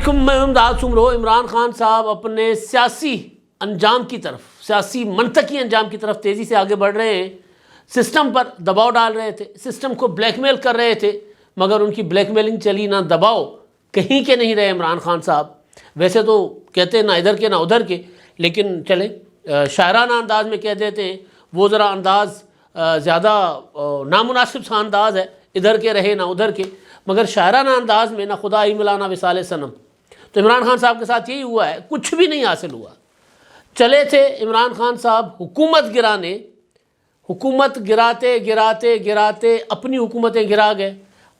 علیکم، میں امداد سمرو۔ عمران خان صاحب اپنے سیاسی انجام کی طرف، سیاسی منطقی انجام کی طرف تیزی سے آگے بڑھ رہے ہیں۔ سسٹم پر دباؤ ڈال رہے تھے، سسٹم کو بلیک میل کر رہے تھے، مگر ان کی بلیک میلنگ چلی نہ، دباؤ کہیں کے نہیں رہے عمران خان صاحب۔ ویسے تو کہتے ہیں نہ ادھر کے نہ ادھر کے، لیکن چلیں شاعرانہ انداز میں کہہ دیتے ہیں، وہ ذرا انداز زیادہ نامناسب سا انداز ہے، ادھر کے رہے نہ ادھر کے، مگر شاعرانہ انداز میں نہ خدا ہی ملا نہ وصال صنم۔ تو عمران خان صاحب کے ساتھ یہی ہوا ہے، کچھ بھی نہیں حاصل ہوا۔ چلے تھے عمران خان صاحب حکومت گرانے، حکومت گراتے گراتے گراتے اپنی حکومتیں گرا گئے۔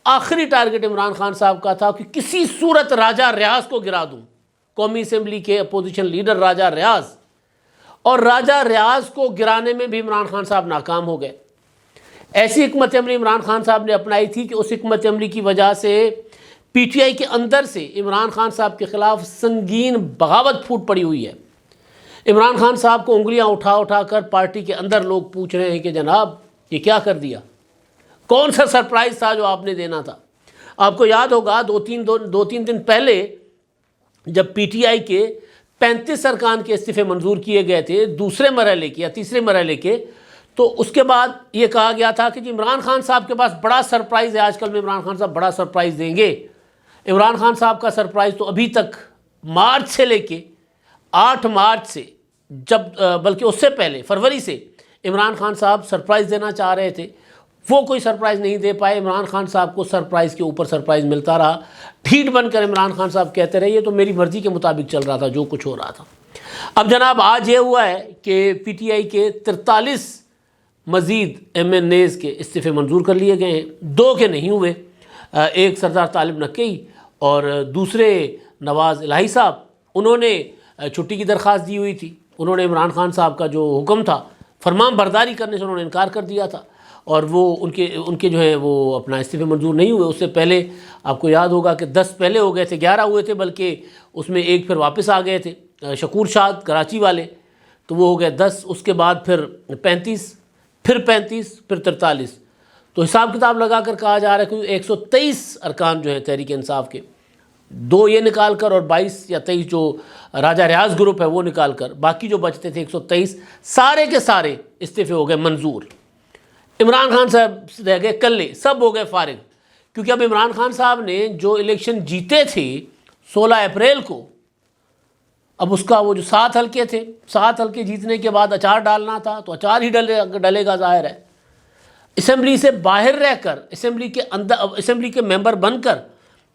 آخری ٹارگٹ عمران خان صاحب کا تھا کہ کسی صورت راجہ ریاض کو گرا دوں، قومی اسمبلی کے اپوزیشن لیڈر راجہ ریاض، اور راجہ ریاض کو گرانے میں بھی عمران خان صاحب ناکام ہو گئے۔ ایسی حکمت عملی عمران خان صاحب نے اپنائی تھی کہ اس حکمت عملی کی وجہ سے پی ٹی آئی کے اندر سے عمران خان صاحب کے خلاف سنگین بغاوت پھوٹ پڑی ہوئی ہے۔ عمران خان صاحب کو انگلیاں اٹھا اٹھا کر پارٹی کے اندر لوگ پوچھ رہے ہیں کہ جناب یہ کیا کر دیا، کون سا سرپرائز تھا جو آپ نے دینا تھا۔ آپ کو یاد ہوگا دو تین دن پہلے جب پی ٹی آئی کے 35 ارکان کے استعفے منظور کیے گئے تھے، دوسرے مرحلے کے یا تیسرے مرحلے کے، تو اس کے بعد یہ کہا گیا تھا کہ جی عمران خان صاحب کے پاس بڑا سرپرائز ہے، آج کل میں عمران خان صاحب بڑا سرپرائز دیں گے۔ عمران خان صاحب کا سرپرائز تو ابھی تک مارچ سے لے کے 8 مارچ سے، جب بلکہ اس سے پہلے فروری سے عمران خان صاحب سرپرائز دینا چاہ رہے تھے، وہ کوئی سرپرائز نہیں دے پائے۔ عمران خان صاحب کو سرپرائز کے اوپر سرپرائز ملتا رہا، ڈھیٹ بن کر عمران خان صاحب کہتے رہے یہ تو میری مرضی کے مطابق چل رہا تھا جو کچھ ہو رہا تھا۔ اب جناب آج یہ ہوا ہے کہ پی ٹی آئی کے 43 مزید ایم این ایز کے استعفے منظور کر لیے گئے ہیں، 2 کے نہیں ہوئے، ایک سردار طالب نقی اور دوسرے نواز الہی صاحب، انہوں نے چھٹی کی درخواست دی ہوئی تھی۔ انہوں نے عمران خان صاحب کا جو حکم تھا فرمان برداری کرنے سے انہوں نے انکار کر دیا تھا، اور وہ ان کے جو ہے وہ اپنا استعفے منظور نہیں ہوئے۔ اس سے پہلے آپ کو یاد ہوگا کہ 10 پہلے ہو گئے تھے، 11 ہوئے تھے، بلکہ اس میں ایک پھر واپس آ گئے تھے، شکور شاد کراچی والے، تو وہ ہو گئے 10، اس کے بعد پھر 35، پھر 35، پھر 43۔ تو حساب کتاب لگا کر کہا جا رہا ہے کہ 123 ارکان جو ہیں تحریک انصاف کے، 2 یہ نکال کر اور 22 یا 23 جو راجہ ریاض گروپ ہے وہ نکال کر، باقی جو بچتے تھے 123 سارے کے سارے استعفے ہو گئے منظور۔ عمران خان صاحب رہ گئے کلے، سب ہو گئے فارغ، کیونکہ اب عمران خان صاحب نے جو الیکشن جیتے تھے 16 اپریل کو، اب اس کا وہ جو 7 حلقے تھے، 7 حلقے جیتنے کے بعد اچار ڈالنا تھا، تو اچار ہی ڈلے گا ظاہر ہے۔ اسمبلی سے باہر رہ کر، اسمبلی کے اندر، اسمبلی کے ممبر بن کر،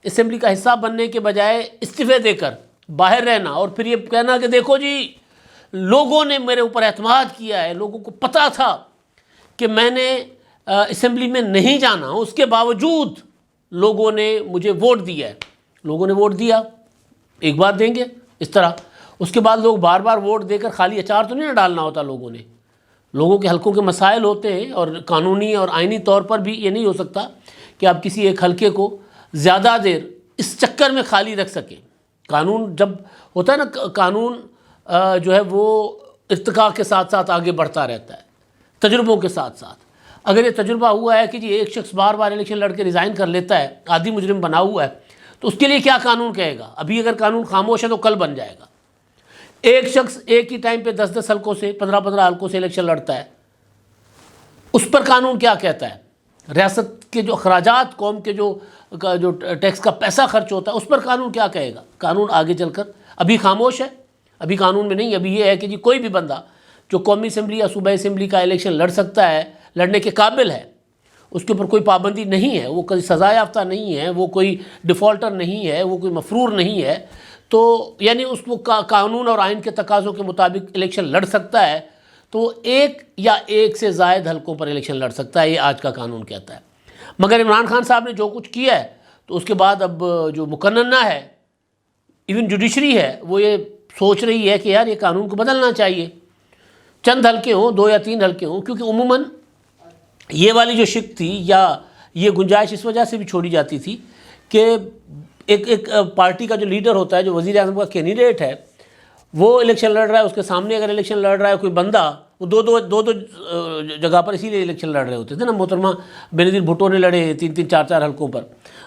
اسمبلی کا حصہ بننے کے بجائے استعفے دے کر باہر رہنا، اور پھر یہ کہنا کہ دیکھو جی لوگوں نے میرے اوپر اعتماد کیا ہے، لوگوں کو پتہ تھا کہ میں نے اسمبلی میں نہیں جانا، اس کے باوجود لوگوں نے مجھے ووٹ دیا ہے۔ لوگوں نے ووٹ دیا، ایک بار دیں گے اس طرح، اس کے بعد لوگ بار بار ووٹ دے کر خالی اچار تو نہیں ڈالنا ہوتا۔ لوگوں نے، لوگوں کے حلقوں کے مسائل ہوتے ہیں، اور قانونی اور آئینی طور پر بھی یہ نہیں ہو سکتا کہ آپ کسی ایک حلقے کو زیادہ دیر اس چکر میں خالی رکھ سکیں۔ قانون جب ہوتا ہے نا، قانون جو ہے وہ ارتقاء کے ساتھ ساتھ آگے بڑھتا رہتا ہے، تجربوں کے ساتھ ساتھ۔ اگر یہ تجربہ ہوا ہے کہ جی ایک شخص بار بار الیکشن لڑ کے ریزائن کر لیتا ہے، عادی مجرم بنا ہوا ہے، تو اس کے لیے کیا قانون کہے گا؟ ابھی اگر قانون خاموش ہے تو کل بن جائے گا۔ ایک شخص ایک ہی ٹائم پہ 10 حلقوں سے، 15 حلقوں سے الیکشن لڑتا ہے، اس پر قانون کیا کہتا ہے؟ ریاست کے جو اخراجات، قوم کے جو ٹیکس کا پیسہ خرچ ہوتا ہے، اس پر قانون کیا کہے گا؟ قانون آگے چل کر ابھی خاموش ہے، ابھی قانون میں نہیں۔ ابھی یہ ہے کہ جی کوئی بھی بندہ جو قومی اسمبلی یا صوبائی اسمبلی کا الیکشن لڑ سکتا ہے، لڑنے کے قابل ہے، اس کے اوپر کوئی پابندی نہیں ہے، وہ کوئی سزا یافتہ نہیں ہے، وہ کوئی ڈیفالٹر نہیں ہے، وہ کوئی مفرور نہیں ہے، تو یعنی اس کو قانون اور آئین کے تقاضوں کے مطابق الیکشن لڑ سکتا ہے، تو وہ ایک یا ایک سے زائد حلقوں پر الیکشن لڑ سکتا ہے، یہ آج کا قانون کہتا ہے۔ مگر عمران خان صاحب نے جو کچھ کیا ہے، تو اس کے بعد اب جو مقننہ ہے، ایون جوڈیشری ہے، وہ یہ سوچ رہی ہے کہ یار یہ قانون کو بدلنا چاہیے، چند حلقے ہوں، 2 یا 3 حلقے ہوں، کیونکہ عموماً یہ والی جو شک تھی یا یہ گنجائش اس وجہ سے بھی چھوڑی جاتی تھی کہ ایک پارٹی کا جو لیڈر ہوتا ہے، جو وزیر اعظم کا کینڈیڈیٹ ہے، وہ الیکشن لڑ رہا ہے، اس کے سامنے اگر الیکشن لڑ رہا ہے کوئی بندہ، وہ دو جگہ پر اسی لیے الیکشن لڑ رہے ہوتے تھے نا۔ محترمہ بینظیر بھٹو نے لڑے 3 4 حلقوں پر،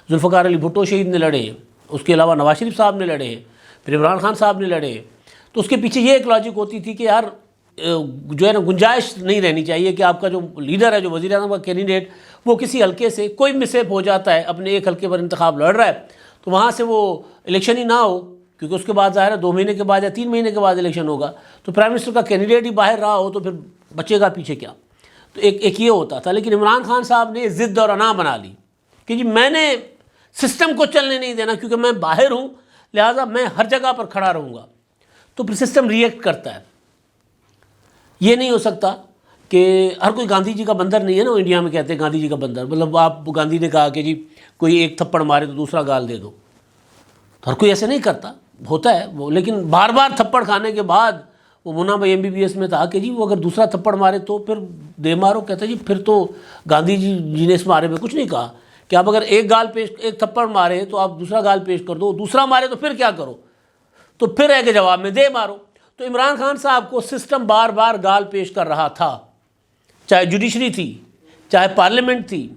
ذوالفقار علی بھٹو شہید نے لڑے، اس کے علاوہ نواز شریف صاحب نے لڑے ہیں، پھر عمران خان صاحب نے لڑے ہیں. تو اس کے پیچھے یہ ایک لاجک ہوتی تھی کہ یار جو ہے نا گنجائش نہیں رہنی چاہیے کہ آپ کا جو لیڈر ہے، جو وزیر اعظم کا کینڈیڈیٹ، وہ کسی حلقے سے کوئی مسیپ ہو جاتا ہے، اپنے ایک حلقے پر انتخاب لڑ رہا ہے تو وہاں سے وہ الیکشن ہی نہ ہو، کیونکہ اس کے بعد ظاہر ہے 2 مہینے کے بعد یا 3 مہینے کے بعد الیکشن ہوگا، تو پرائم منسٹر کا کینڈیڈیٹ ہی باہر رہا ہو تو پھر بچے گا پیچھے کیا. تو ایک یہ ہوتا تھا. لیکن عمران خان صاحب نے ضد اور انا بنا لی کہ جی میں نے سسٹم کو چلنے نہیں دینا، کیونکہ میں باہر ہوں لہٰذا میں ہر جگہ پر کھڑا رہوں گا. تو پھر سسٹم ریئیکٹ کرتا ہے. یہ نہیں ہو سکتا کہ ہر کوئی گاندھی جی کا بندر نہیں ہے نا. انڈیا میں کہتے ہیں گاندھی جی کا بندر، مطلب آپ گاندھی نے کہا کہ جی کوئی ایک تھپڑ مارے تو دوسرا گال دے دو. ہر کوئی ایسے نہیں کرتا، ہوتا ہے وہ، لیکن بار بار تھپڑ کھانے کے بعد وہ مونا بھائی MBBS میں تھا کہ جی وہ اگر دوسرا تھپڑ مارے تو پھر دے مارو. کہتا جی پھر تو گاندھی جی نے اس بارے میں کچھ نہیں کہا کہ آپ اگر ایک تھپڑ مارے تو آپ دوسرا گال پیش کر دو، دوسرا مارے تو پھر کیا کرو، تو پھر ہے کہ جواب میں دے مارو. تو عمران خان صاحب کو سسٹم بار بار گال پیش کر رہا تھا، چاہے جوڈیشری تھی، چاہے پارلیمنٹ تھی،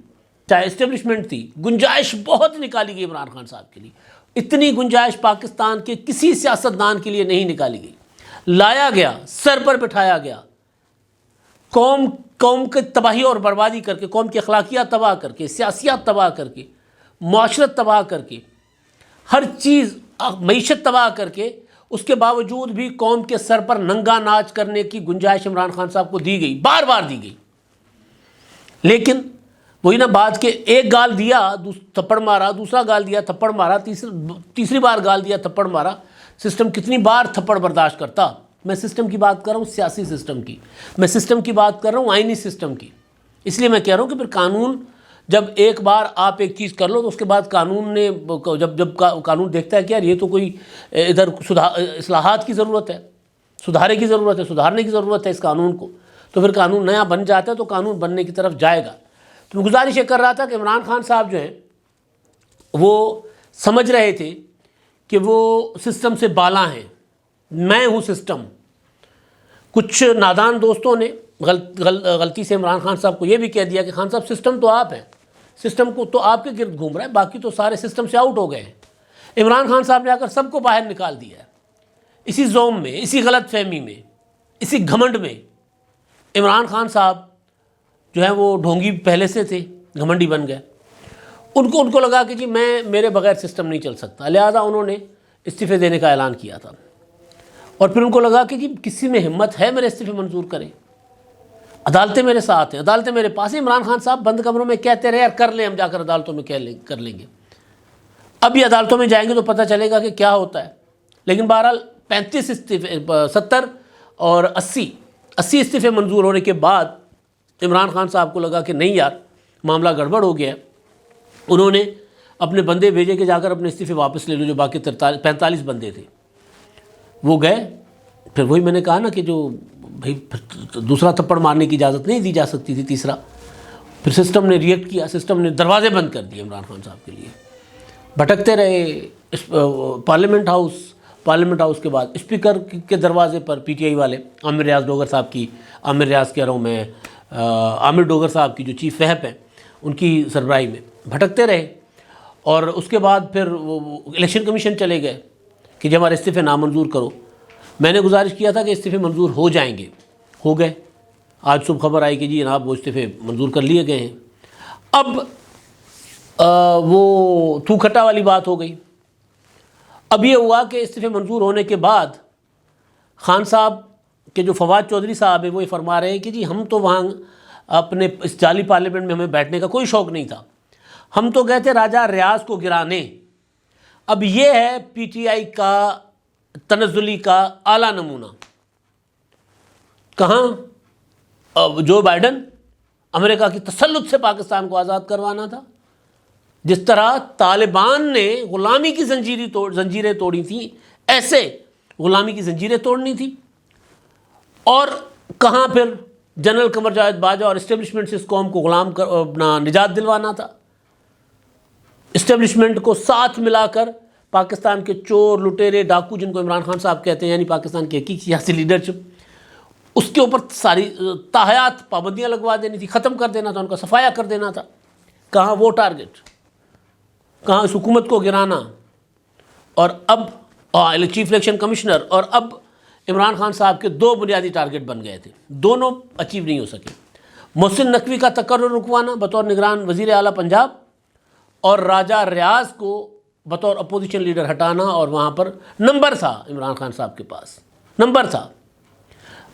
چاہے اسٹیبلشمنٹ تھی. گنجائش بہت نکالی گئی عمران خان صاحب کے لیے. اتنی گنجائش پاکستان کے کسی سیاستدان کے لیے نہیں نکالی گئی. لایا گیا، سر پر بٹھایا گیا، قوم کی تباہی اور بربادی کر کے، قوم کی اخلاقیات تباہ کر کے، سیاسیات تباہ کر کے، معاشرت تباہ کر کے، ہر چیز معیشت تباہ کر کے، اس کے باوجود بھی قوم کے سر پر ننگا ناچ کرنے کی گنجائش عمران خان صاحب کو دی گئی، بار بار دی گئی. لیکن وہی نا بات کہ ایک گال دیا تھپڑ مارا، دوسرا گال دیا تھپڑ مارا، تیسری بار گال دیا تھپڑ مارا. سسٹم کتنی بار تھپڑ برداشت کرتا. میں سسٹم کی بات کر رہا ہوں، سیاسی سسٹم کی. میں سسٹم کی بات کر رہا ہوں، آئینی سسٹم کی. اس لیے میں کہہ رہا ہوں کہ پھر قانون، جب ایک بار آپ ایک چیز کر لو تو اس کے بعد قانون نے جب قانون دیکھتا ہے کہ یار یہ تو کوئی ادھر اصلاحات کی ضرورت ہے، سدھارے کی ضرورت ہے، سدھارنے کی ضرورت ہے اس قانون کو، تو پھر قانون نیا بن جاتا ہے، تو قانون بننے کی طرف جائے گا. تو میں گزارش یہ کر رہا تھا کہ عمران خان صاحب جو ہیں وہ سمجھ رہے تھے کہ وہ سسٹم سے بالا ہیں، میں ہوں سسٹم. کچھ نادان دوستوں نے غلطی سے عمران خان صاحب کو یہ بھی کہہ دیا کہ خان صاحب سسٹم تو آپ ہیں، سسٹم کو تو آپ کے گرد گھوم رہا ہے، باقی تو سارے سسٹم سے آؤٹ ہو گئے ہیں. عمران خان صاحب نے آ کر سب کو باہر نکال دیا ہے. اسی زوم میں، اسی غلط فہمی میں، اسی گھمنڈ میں عمران خان صاحب جو ہیں وہ ڈھونگی پہلے سے تھے، گھمنڈی بن گئے. ان کو لگا کہ جی میرے بغیر سسٹم نہیں چل سکتا، لہذا انہوں نے استعفے دینے کا اعلان کیا تھا. اور پھر ان کو لگا کہ جی کسی میں ہمت ہے میرے استعفے منظور کرے، عدالتیں میرے ساتھ ہیں، عدالتیں میرے پاس ہیں. عمران خان صاحب بند کمروں میں کہتے رہے یار کر لیں، ہم جا کر عدالتوں میں کر لیں گے. اب یہ عدالتوں میں جائیں گے تو پتہ چلے گا کہ کیا ہوتا ہے. لیکن بہرحال 35 استعفے، 70 اور 80 استعفے منظور ہونے کے بعد عمران خان صاحب کو لگا کہ نہیں یار معاملہ گڑبڑ ہو گیا ہے. انہوں نے اپنے بندے بھیجے کہ جا کر اپنے استعفے واپس لے لو. جو باقی 45 بندے تھے وہ گئے. پھر وہی میں نے کہا نا کہ جو بھائی دوسرا تھپڑ مارنے کی اجازت نہیں دی جا سکتی تھی، تیسرا. پھر سسٹم نے ریئیکٹ کیا، سسٹم نے دروازے بند کر دیے عمران خان صاحب کے لیے. بھٹکتے رہے پارلیمنٹ ہاؤس کے بعد اسپیکر کے دروازے پر PTI والے، عامر ریاض ڈوگر صاحب کی جو چیف وہپ ہیں ان کی سربراہی میں بھٹکتے رہے. اور اس کے بعد پھر وہ الیکشن کمیشن چلے گئے کہ جب ہمارے استعفے نامنظور کرو. میں نے گزارش کیا تھا کہ استعفے منظور ہو جائیں گے، ہو گئے. آج صبح خبر آئی کہ جی جناب وہ استعفے منظور کر لیے گئے ہیں. اب وہ تھو کھٹا والی بات ہو گئی. اب یہ ہوا کہ استعفے منظور ہونے کے بعد خان صاحب کے جو فواد چودھری صاحب ہیں وہ یہ فرما رہے ہیں کہ جی ہم تو وہاں اپنے اس جعلی پارلیمنٹ میں ہمیں بیٹھنے کا کوئی شوق نہیں تھا، ہم تو گئے تھے راجہ ریاض کو گرانے. اب یہ ہے PTI کا تنزلی کا اعلیٰ نمونہ. کہاں جو بائیڈن امریکہ کی تسلط سے پاکستان کو آزاد کروانا تھا، جس طرح طالبان نے غلامی کی زنجیریں توڑی تھیں، ایسے غلامی کی زنجیریں توڑنی تھی. اور کہاں پھر جنرل قمر جاوید باجوہ اور اسٹیبلشمنٹ سے اس قوم کو اپنا نجات دلوانا تھا. اسٹیبلشمنٹ کو ساتھ ملا کر پاکستان کے چور، لٹیرے، ڈاکو جن کو عمران خان صاحب کہتے ہیں، یعنی پاکستان کی حقیقی سیاسی لیڈرشپ، اس کے اوپر ساری تاحیات پابندیاں لگوا دینی تھی، ختم کر دینا تھا، ان کا صفایا کر دینا تھا. کہاں وہ ٹارگٹ، کہاں اس حکومت کو گرانا. اور اب چیف الیکشن کمشنر، اور اب عمران خان صاحب کے 2 بنیادی ٹارگٹ بن گئے تھے، دونوں اچیو نہیں ہو سکے۔ محسن نقوی کا تقرر رکوانا بطور نگران وزیر اعلیٰ پنجاب، اور راجہ ریاض کو بطور اپوزیشن لیڈر ہٹانا، اور وہاں پر نمبر تھا عمران خان صاحب کے پاس، نمبر تھا۔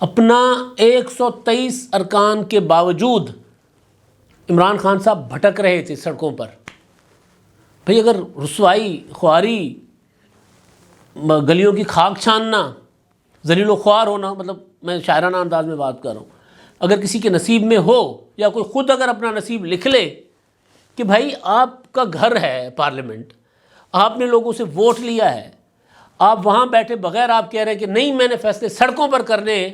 اپنا 123 ارکان کے باوجود عمران خان صاحب بھٹک رہے تھے سڑکوں پر۔ بھئی اگر رسوائی، خواری، گلیوں کی خاک چھاننا، ذلیل و خوار ہونا، مطلب میں شاعرانہ انداز میں بات کر رہا ہوں، اگر کسی کے نصیب میں ہو، یا کوئی خود اگر اپنا نصیب لکھ لے کہ بھائی آپ کا گھر ہے پارلیمنٹ، آپ نے لوگوں سے ووٹ لیا ہے، آپ وہاں بیٹھے بغیر آپ کہہ رہے ہیں کہ نہیں میں نے فیصلے سڑکوں پر کرنے ہیں،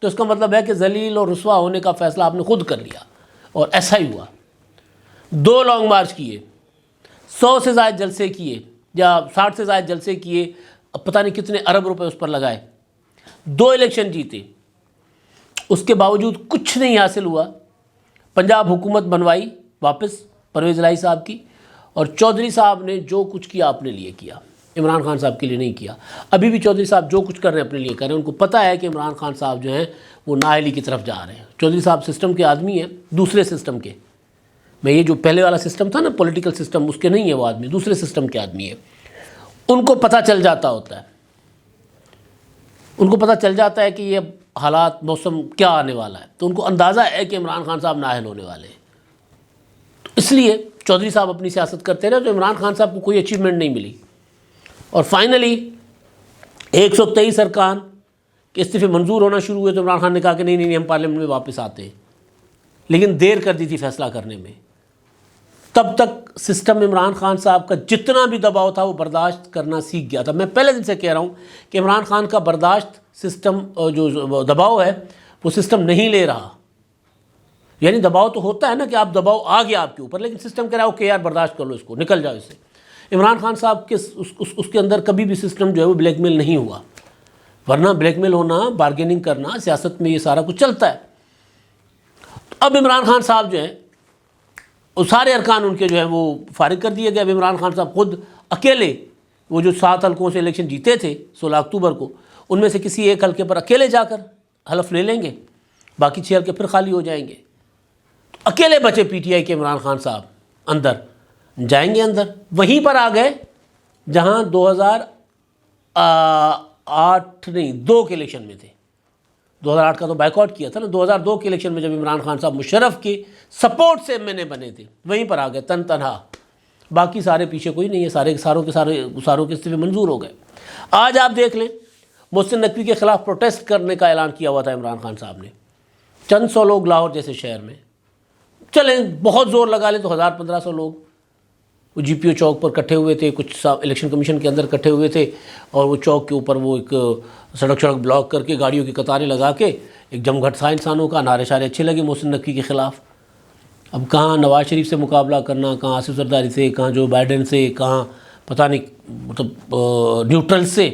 تو اس کا مطلب ہے کہ ذلیل اور رسوا ہونے کا فیصلہ آپ نے خود کر لیا۔ اور ایسا ہی ہوا۔ 2 لانگ مارچ کیے، 100 سے زائد جلسے کیے، یا 60 سے زائد جلسے کیے، اب پتہ نہیں کتنے ارب روپے اس پر لگائے، 2 الیکشن جیتے، اس کے باوجود کچھ نہیں حاصل ہوا۔ پنجاب حکومت بنوائی واپس پرویز الہی صاحب کی، اور چودھری صاحب نے جو کچھ کیا اپنے لیے کیا، عمران خان صاحب کے لیے نہیں کیا۔ ابھی بھی چودھری صاحب جو کچھ کر رہے ہیں اپنے لیے کر رہے ہیں، ان کو پتہ ہے کہ عمران خان صاحب جو ہیں وہ نااہلی کی طرف جا رہے ہیں۔ چودھری صاحب سسٹم کے آدمی ہیں، دوسرے سسٹم کے، میں یہ جو پہلے والا سسٹم تھا نا پولیٹیکل سسٹم، اس کے نہیں ہے وہ آدمی، دوسرے سسٹم کے آدمی ہے۔ ان کو پتہ چل جاتا ہوتا ہے، ان کو پتہ چل جاتا ہے کہ یہ حالات، موسم کیا آنے والا ہے، تو ان کو اندازہ ہے کہ عمران خان صاحب نااہل ہونے والے ہیں۔ تو اس لیے چودھری صاحب اپنی سیاست کرتے رہے، تو عمران خان صاحب کو کوئی اچیومنٹ نہیں ملی، اور فائنلی 123 ارکان کے استعفے منظور ہونا شروع ہوئے، تو عمران خان نے کہا کہ نہیں ہم پارلیمنٹ میں واپس آتے ہیں، لیکن دیر کر دی تھی فیصلہ کرنے میں۔ تب تک سسٹم عمران خان صاحب کا جتنا بھی دباؤ تھا وہ برداشت کرنا سیکھ گیا تھا۔ میں پہلے دن سے کہہ رہا ہوں کہ عمران خان کا برداشت سسٹم، جو دباؤ ہے وہ سسٹم نہیں لے رہا۔ یعنی دباؤ تو ہوتا ہے نا کہ آپ دباؤ آ گیا آپ کے اوپر، لیکن سسٹم کہہ رہا ہے کہ یار برداشت کر لو اس کو، نکل جاؤ اس سے۔ عمران خان صاحب کے اس کے اندر کبھی بھی سسٹم جو ہے وہ بلیک میل نہیں ہوا، ورنہ بلیک میل ہونا، بارگیننگ کرنا، سیاست میں یہ سارا کچھ چلتا ہے۔ اب عمران خان صاحب جو ہیں وہ سارے ارکان ان کے جو ہیں وہ فارغ کر دیے گئے۔ اب عمران خان صاحب خود اکیلے، وہ جو 7 حلقوں سے الیکشن جیتے تھے 16 اکتوبر کو، ان میں سے کسی ایک حلقے پر اکیلے جا کر حلف لے لیں گے، باقی 6 حلقے پھر خالی ہو جائیں گے۔ اکیلے بچے پی ٹی آئی کے عمران خان صاحب، اندر جائیں گے، اندر وہیں پر آ گئے جہاں 2 کے الیکشن میں تھے۔ 2008 کا تو بائیکاٹ کیا تھا نا، 2002 کے الیکشن میں جب عمران خان صاحب مشرف کی سپورٹ سے MNA بنے تھے، وہیں پر آ گئے تنہا، باقی سارے پیچھے کوئی نہیں ہے، ساروں کے استعفے منظور ہو گئے۔ آج آپ دیکھ لیں، محسن نقوی کے خلاف پروٹیسٹ کرنے کا اعلان کیا ہوا تھا عمران خان صاحب نے، چند 100 لوگ لاہور جیسے شہر میں، چلیں بہت زور لگا لیں تو 1000-1500 لوگ وہ GPO چوک پر کٹھے ہوئے تھے، کچھ الیکشن کمیشن کے اندر کٹھے ہوئے تھے، اور وہ چوک کے اوپر وہ ایک سڑک بلاک کر کے گاڑیوں کی قطاریں لگا کے ایک جمگھٹ تھا انسانوں کا، نعرے شارے اچھے لگے محسن نقوی کے خلاف۔ اب کہاں نواز شریف سے مقابلہ کرنا، کہاں آصف زرداری سے، کہاں جو بائیڈن سے، کہاں پتہ نہیں مطلب نیوٹرل سے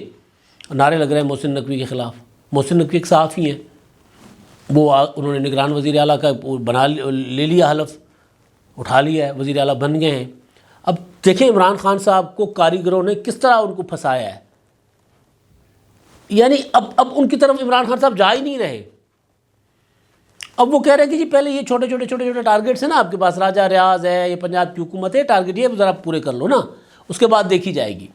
نعرے لگ رہے ہیں محسن نقوی کے خلاف۔ محسن نقوی ایک صحافی ہیں، وہ انہوں نے نگران وزیر اعلیٰ کا لے لیا حلف، اٹھا لیا ہے، وزیر اعلیٰ بن گئے ہیں۔ اب دیکھیں عمران خان صاحب کو کاریگروں نے کس طرح ان کو پھنسایا ہے، یعنی اب ان کی طرف عمران خان صاحب جا ہی نہیں رہے۔ اب وہ کہہ رہے ہیں کہ جی پہلے یہ چھوٹے ٹارگیٹس ہیں نا آپ کے پاس، راجہ ریاض ہے، یہ پنجاب کی حکومت ہے، ٹارگیٹ یہ ذرا پورے کر لو نا، اس کے بعد دیکھی جائے گی۔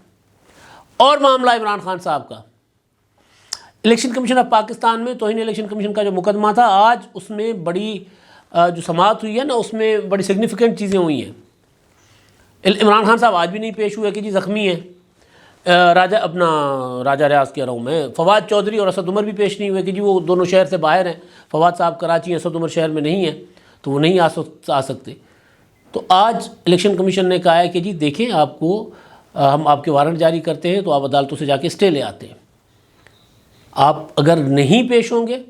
اور معاملہ عمران خان صاحب کا، الیکشن کمیشن آف پاکستان میں توہین الیکشن کمیشن کا جو مقدمہ تھا، آج اس میں بڑی جو سماعت ہوئی ہے نا، اس میں بڑی سگنیفیکنٹ چیزیں ہوئی ہیں۔ عمران خان صاحب آج بھی نہیں پیش ہوئے کہ جی زخمی ہیں، راجہ ریاض کہہ رہا ہوں میں، فواد چودھری اور اسد عمر بھی پیش نہیں ہوئے کہ جی وہ دونوں شہر سے باہر ہیں، فواد صاحب کراچی ہیں، اسد عمر شہر میں نہیں ہیں، تو وہ نہیں آ سکتے۔ تو آج الیکشن کمیشن نے کہا ہے کہ جی دیکھیں آپ کو ہم آپ کے وارنٹ جاری کرتے ہیں، تو آپ عدالتوں سے جا کے اسٹے لے آتے ہیں، آپ اگر نہیں پیش ہوں گے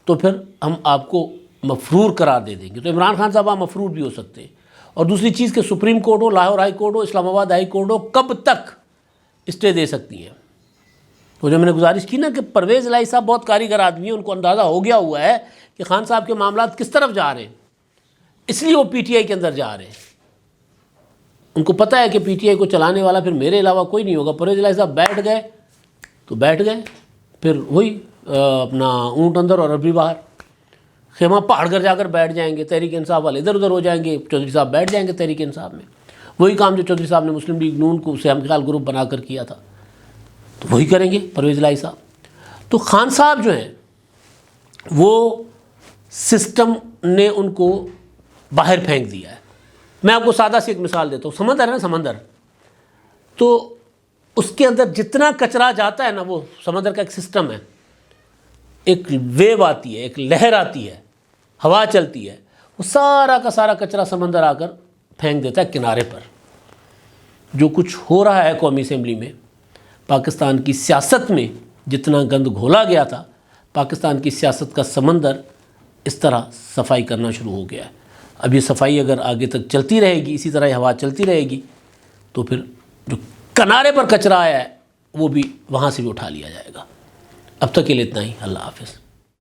تو پھر ہم آپ کو مفرور قرار دے دیں گے۔ تو عمران خان صاحب آپ مفرور بھی ہو سکتے ہیں۔ اور دوسری چیز کہ سپریم کورٹ ہو، لاہور ہائی کورٹ ہو، اسلام آباد ہائی کورٹ ہو، کب تک اسٹے دے سکتی ہیں؟ تو جو میں نے گزارش کی نا کہ پرویز الہی صاحب بہت کاریگر آدمی ہیں، ان کو اندازہ ہو گیا ہوا ہے کہ خان صاحب کے معاملات کس طرف جا رہے ہیں، اس لیے وہ PTI کے اندر جا رہے ہیں۔ ان کو پتہ ہے کہ پی ٹی آئی کو چلانے والا پھر میرے علاوہ کوئی نہیں ہوگا. پرویز الہی صاحب بیٹھ گئے تو بیٹھ گئے, پھر وہی اپنا اونٹ اندر اور عربی باہر, خیمہ پہاڑ کر جا کر بیٹھ جائیں گے, تحریک انصاف والے ادھر ادھر ہو جائیں گے, چودھری صاحب بیٹھ جائیں گے تحریک انصاف میں. وہی کام جو چودھری صاحب نے مسلم لیگ نون کو سیام خیال گروپ بنا کر کیا تھا تو وہی کریں گے پرویز الہی صاحب. تو خان صاحب جو ہیں وہ سسٹم نے ان کو باہر پھینک دیا ہے. میں آپ کو سادہ سی ایک مثال دیتا ہوں. سمندر ہے نا, سمندر, تو اس کے اندر جتنا کچرا جاتا ہے نا, وہ سمندر کا ایک سسٹم ہے, ایک ویو آتی ہے, ایک لہر آتی ہے, ہوا چلتی ہے, وہ سارا کا سارا کچرا سمندر آ کر پھینک دیتا ہے کنارے پر. جو کچھ ہو رہا ہے قومی اسمبلی میں, پاکستان کی سیاست میں جتنا گند گھولا گیا تھا, پاکستان کی سیاست کا سمندر اس طرح صفائی کرنا شروع ہو گیا ہے. اب یہ صفائی اگر آگے تک چلتی رہے گی, اسی طرح ہوا چلتی رہے گی, تو پھر جو کنارے پر کچرا آیا ہے وہ بھی وہاں سے بھی اٹھا لیا جائے گا. اب تک کے لیے اتنا ہی. اللہ حافظ.